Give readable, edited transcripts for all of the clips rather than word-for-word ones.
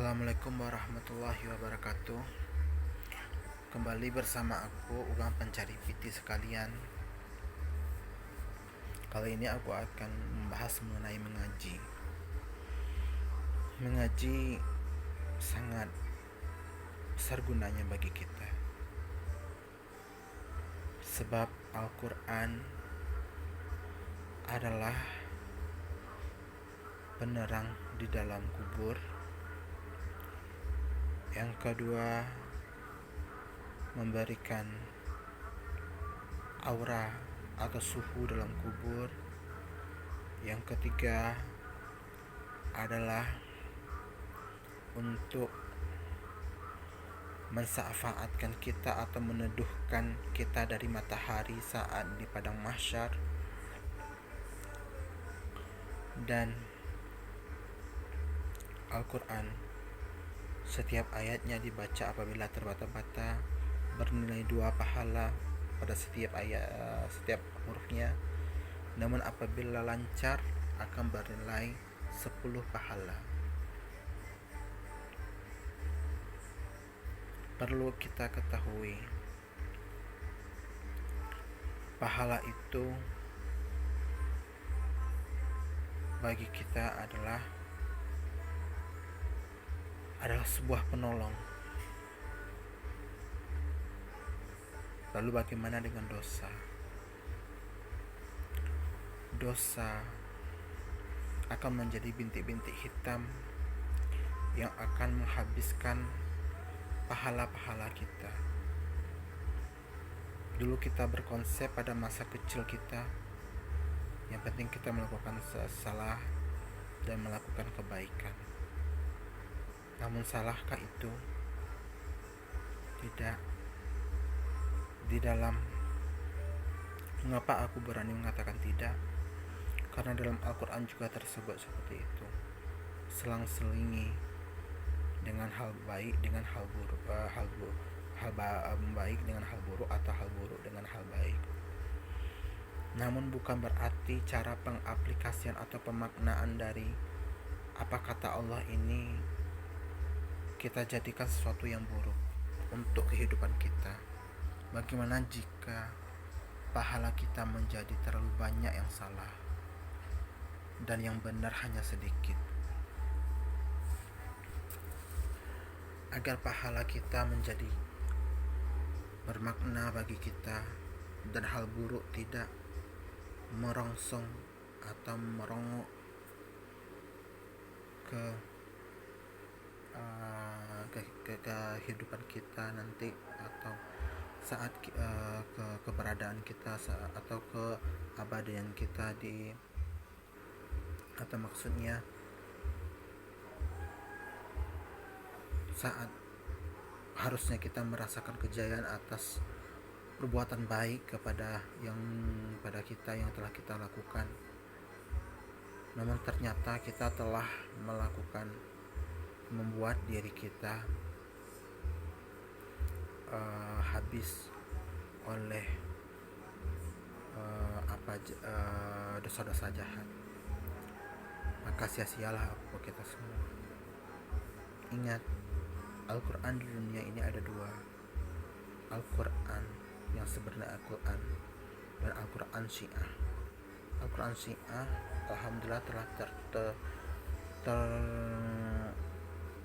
Assalamualaikum warahmatullahi wabarakatuh. Kembali bersama aku, Ugang Pencari Piti sekalian. Kali ini aku akan membahas mengenai mengaji. Mengaji sangat besar gunanya bagi kita, sebab Al-Quran adalah penerang di dalam kubur. Yang kedua, memberikan aura atau suhu dalam kubur. Yang ketiga adalah untuk mensyafaatkan kita atau meneduhkan kita dari matahari saat di padang mahsyar. Dan Al-Quran, setiap ayatnya dibaca apabila terbata-bata bernilai 2 pahala pada setiap setiap hurufnya. Namun apabila lancar akan bernilai 10 pahala. Perlu kita ketahui, pahala itu bagi kita adalah sebuah penolong. Lalu bagaimana dengan dosa? Dosa akan menjadi bintik-bintik hitam yang akan menghabiskan pahala-pahala kita. Dulu kita berkonsep pada masa kecil kita, yang penting kita melakukan salah dan melakukan kebaikan. Namun salahkah itu? Tidak. Di dalam, mengapa aku berani mengatakan tidak? Karena dalam Al-Quran juga tersebut seperti itu. Selang-selingi dengan hal baik dengan hal buruk, hal baik dengan hal buruk, atau hal buruk dengan hal baik. Namun bukan berarti cara pengaplikasian atau pemaknaan dari apa kata Allah ini kita jadikan sesuatu yang buruk untuk kehidupan kita. Bagaimana jika pahala kita menjadi terlalu banyak yang salah dan yang benar hanya sedikit? Agar pahala kita menjadi bermakna bagi kita dan hal buruk tidak merongsong atau merongok ke kehidupan kita nanti, atau saat keberadaan kita atau keabadian kita atau maksudnya saat harusnya kita merasakan kejayaan atas perbuatan baik pada kita yang telah kita lakukan, namun ternyata kita telah membuat diri kita habis oleh dosa-dosa jahat. Maka sia-sialah apa kita semua. Ingat, Al-Quran di dunia ini ada 2. Al-Quran yang sebenarnya Al-Quran dan Al-Quran Syiah. Al-Quran Syiah alhamdulillah telah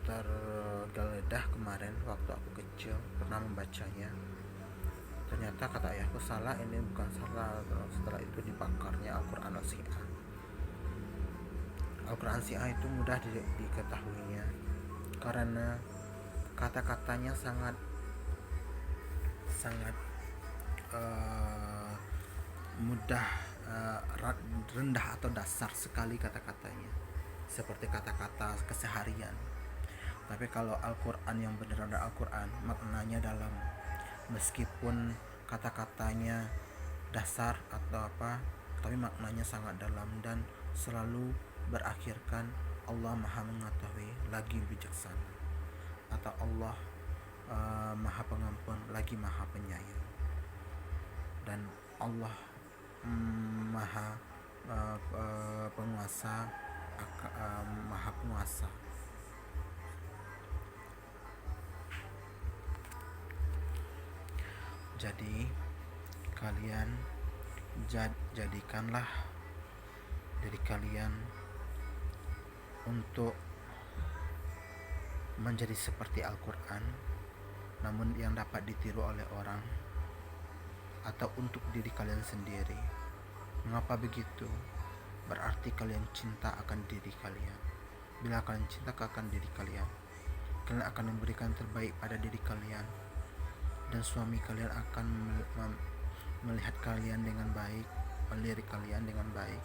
tergeledah kemarin waktu aku kecil, pernah membacanya. Ternyata kata ayahku salah, ini bukan salah. Setelah itu dibakarnya Al-Quran Syiah. Al-Quran Syiah itu mudah diketahuinya karena kata-katanya sangat mudah, rendah atau dasar sekali kata-katanya, seperti kata-kata keseharian. Tapi kalau Al-Quran yang benar-benar Al-Quran, maknanya dalam. Meskipun kata-katanya dasar atau apa, tapi maknanya sangat dalam dan selalu berakhirkan Allah Maha Mengetahui lagi bijaksana, atau Allah Maha Pengampun lagi Maha Penyayang, dan Allah Maha Penguasa, Maha Penguasa. Jadi kalian jadikanlah diri kalian untuk menjadi seperti Al-Quran, namun yang dapat ditiru oleh orang, atau untuk diri kalian sendiri. Mengapa begitu? Berarti kalian cinta akan diri kalian. Bila kalian cinta akan diri kalian, kalian akan memberikan terbaik pada diri kalian, dan suami kalian akan melihat kalian dengan baik, melirik kalian dengan baik,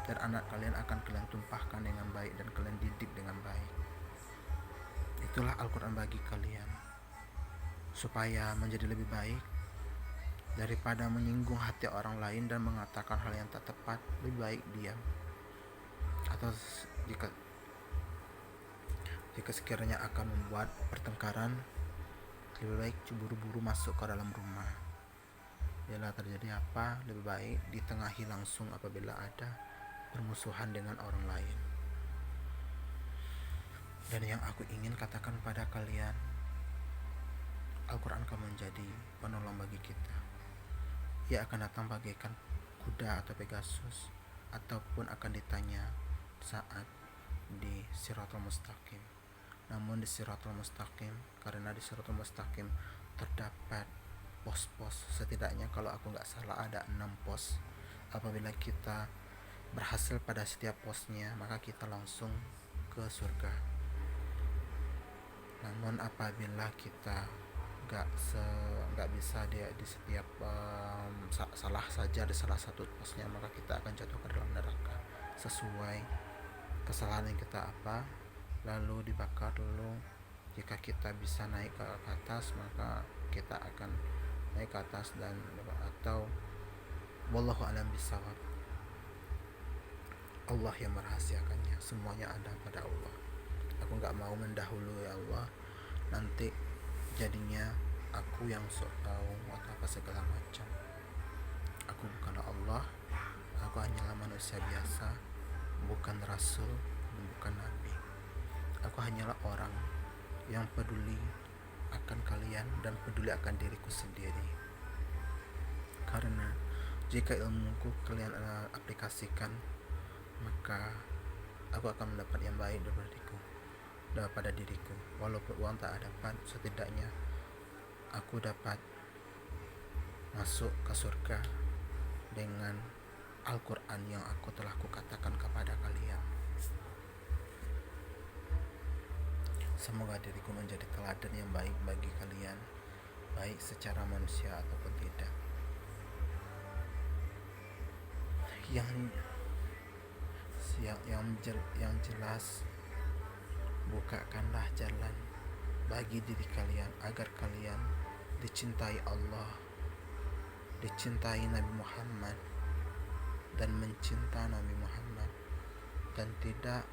dan anak kalian akan kalian tumpahkan dengan baik dan kalian didik dengan baik. Itulah Al-Quran bagi kalian, supaya menjadi lebih baik. Daripada menyinggung hati orang lain dan mengatakan hal yang tak tepat, lebih baik diam. Atau jika sekiranya akan membuat pertengkaran, lebih baik buru-buru masuk ke dalam rumah. Bila terjadi apa, lebih baik ditengahi langsung apabila ada permusuhan dengan orang lain. Dan yang aku ingin katakan pada kalian, Al-Quran akan menjadi penolong bagi kita. Ia akan datang bagaikan kuda atau Pegasus, ataupun akan ditanya saat di Siratul Mustaqim. Namun di Siratul Mustaqim, karena di Siratul Mustaqim terdapat pos-pos, setidaknya kalau aku gak salah ada 6 pos. Apabila kita berhasil pada setiap posnya, maka kita langsung ke surga. Namun apabila kita gak bisa di setiap salah saja di salah satu posnya, maka kita akan jatuh ke dalam neraka sesuai kesalahan yang kita lalu dibakar dulu. Jika kita bisa naik ke atas, maka kita akan naik ke atas, dan atau wallahu alam bisawab. Allah yang merahasiakannya, semuanya ada pada Allah. Aku gak mau mendahului Allah, nanti jadinya aku yang sok tahu atau apa segala macam. Aku bukanlah Allah, aku hanyalah manusia biasa, bukan rasul, bukan nabi. Aku hanyalah orang yang peduli akan kalian dan peduli akan diriku sendiri. Karena jika ilmuku kalian aplikasikan, maka aku akan mendapat yang baik daripada diriku. Walaupun uang tak dapat, setidaknya aku dapat masuk ke surga dengan Al-Quran yang aku telah kukatakan kepada kalian. Semoga diriku menjadi teladan yang baik bagi kalian, baik secara manusia ataupun tidak. Yang jelas, bukakanlah jalan bagi diri kalian agar kalian dicintai Allah, dicintai Nabi Muhammad, dan mencinta Nabi Muhammad, dan tidak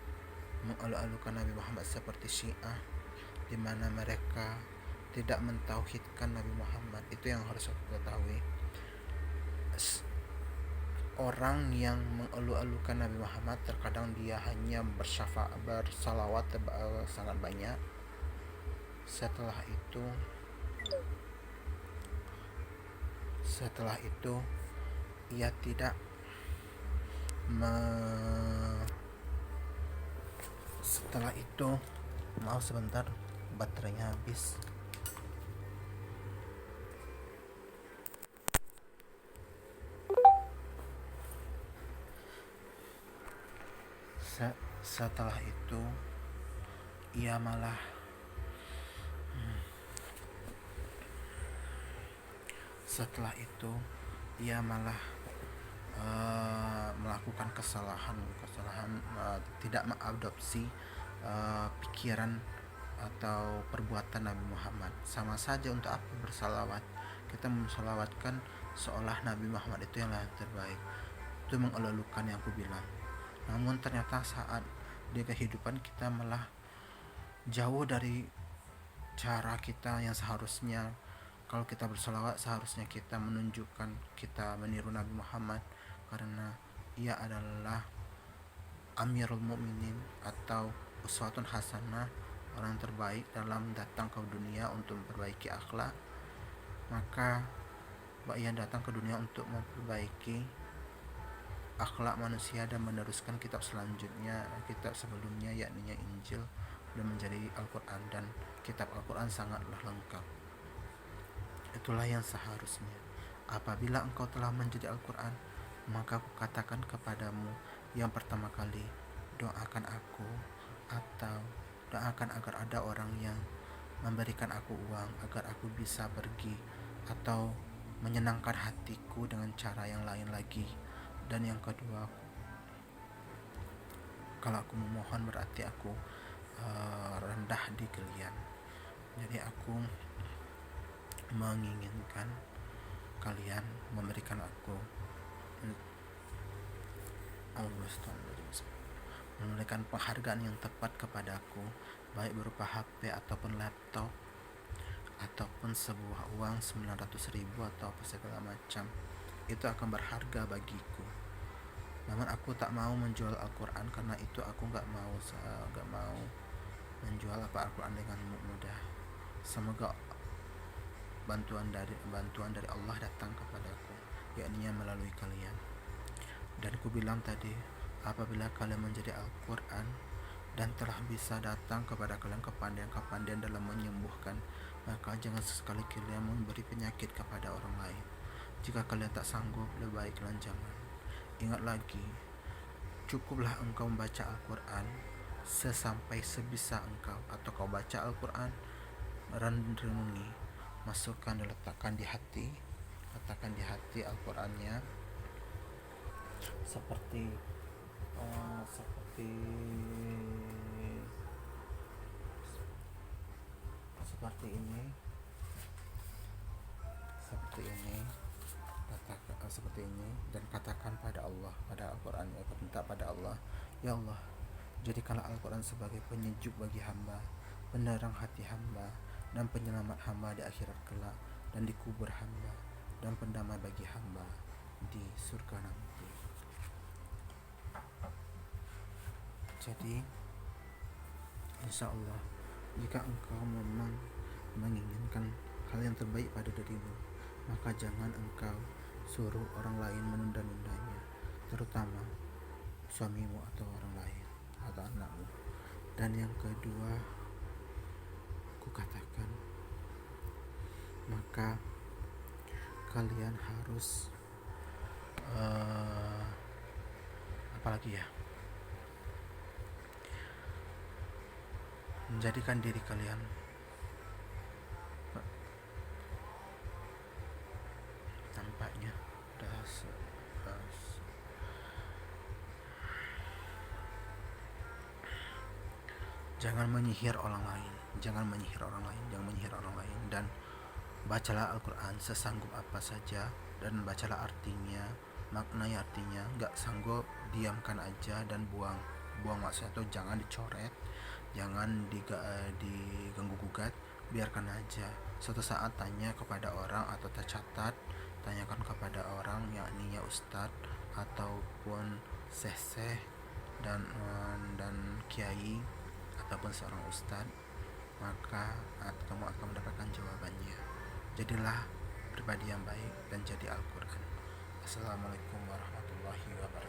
mengalu-alukan Nabi Muhammad seperti Syiah, di mana mereka tidak mentauhidkan Nabi Muhammad. Itu yang harus aku ketahui. Orang yang mengalu-alukan Nabi Muhammad, terkadang dia hanya bersalawat sangat banyak. Setelah itu ia tidak setelah itu maaf sebentar, baterainya habis. Setelah itu ia malah melakukan kesalahan, tidak mengadopsi pikiran atau perbuatan Nabi Muhammad. Sama saja, untuk apa bersalawat? Kita mensalawatkan seolah Nabi Muhammad itu yang terbaik. Itu mengeluhkan yang aku bilang. Namun ternyata saat di kehidupan kita malah jauh dari cara kita yang seharusnya. Kalau kita bersalawat, seharusnya kita menunjukkan kita meniru Nabi Muhammad, karena ia adalah Amirul Mukminin atau uswatun hasanah, orang terbaik dalam datang ke dunia untuk memperbaiki akhlak. Maka bahwa ia datang ke dunia untuk memperbaiki akhlak manusia dan meneruskan kitab selanjutnya, kitab sebelumnya yakni Injil, dan menjadi Al-Quran. Dan kitab Al-Quran sangatlah lengkap. Itulah yang seharusnya. Apabila engkau telah menjadi Al-Quran, maka aku katakan kepadamu, yang pertama kali, doakan aku, atau doakan agar ada orang yang memberikan aku uang agar aku bisa pergi, atau menyenangkan hatiku dengan cara yang lain lagi. Dan yang kedua, kalau aku memohon berarti aku rendah di kalian. Jadi aku menginginkan kalian memberikan aku memberikan penghargaan yang tepat kepadaku, baik berupa HP ataupun laptop ataupun sebuah uang 900.000 atau apa segala macam. Itu akan berharga bagiku. Namun aku tak mau menjual Al-Quran, karena itu aku gak mau menjual Al-Quran dengan mudah. Semoga bantuan dari Allah datang kepadaku, yakni melalui kalian. Dan ku bilang tadi, apabila kalian menjadi Al-Quran dan telah bisa datang kepada kalian kepandaian dalam menyembuhkan, maka jangan sesekali kalian memberi penyakit kepada orang lain. Jika kalian tak sanggup, lebih baik kalian jangan. Ingat lagi, cukuplah engkau membaca Al-Quran sesampai sebisa engkau, atau kau baca Al-Quran, renungi, masukkan dan letakkan di hati Al-Qurannya, seperti ini, dan katakan pada Allah, pada Al-Quran, minta pada Allah, ya Allah, jadikanlah Al-Quran sebagai penyejuk bagi hamba, penerang hati hamba, dan penyelamat hamba di akhirat kelak, dan di kubur hamba, dan pendamai bagi hamba di surga nanti. Jadi insya Allah, jika engkau memang menginginkan hal yang terbaik pada dirimu, maka jangan engkau suruh orang lain menunda-nundanya, terutama suamimu atau orang lain atau anakmu. Dan yang kedua, ku katakan, maka kalian harus menjadikan diri kalian tampaknya jangan menyihir orang lain, dan bacalah Al-Quran sesanggup apa saja, dan bacalah artinya, maknanya, artinya. Gak sanggup, diamkan aja dan buang maksudnya, atau jangan dicoret, jangan diganggu gugat, biarkan aja. Suatu saat tanya kepada orang atau tercatat, tanyakan kepada orang, yakni ustadz ataupun syekh dan kiai ataupun seorang ustadz, maka kamu akan mendapatkan jawabannya. Jadilah pribadi yang baik dan jadi Al-Quran. Assalamualaikum warahmatullahi wabarakatuh.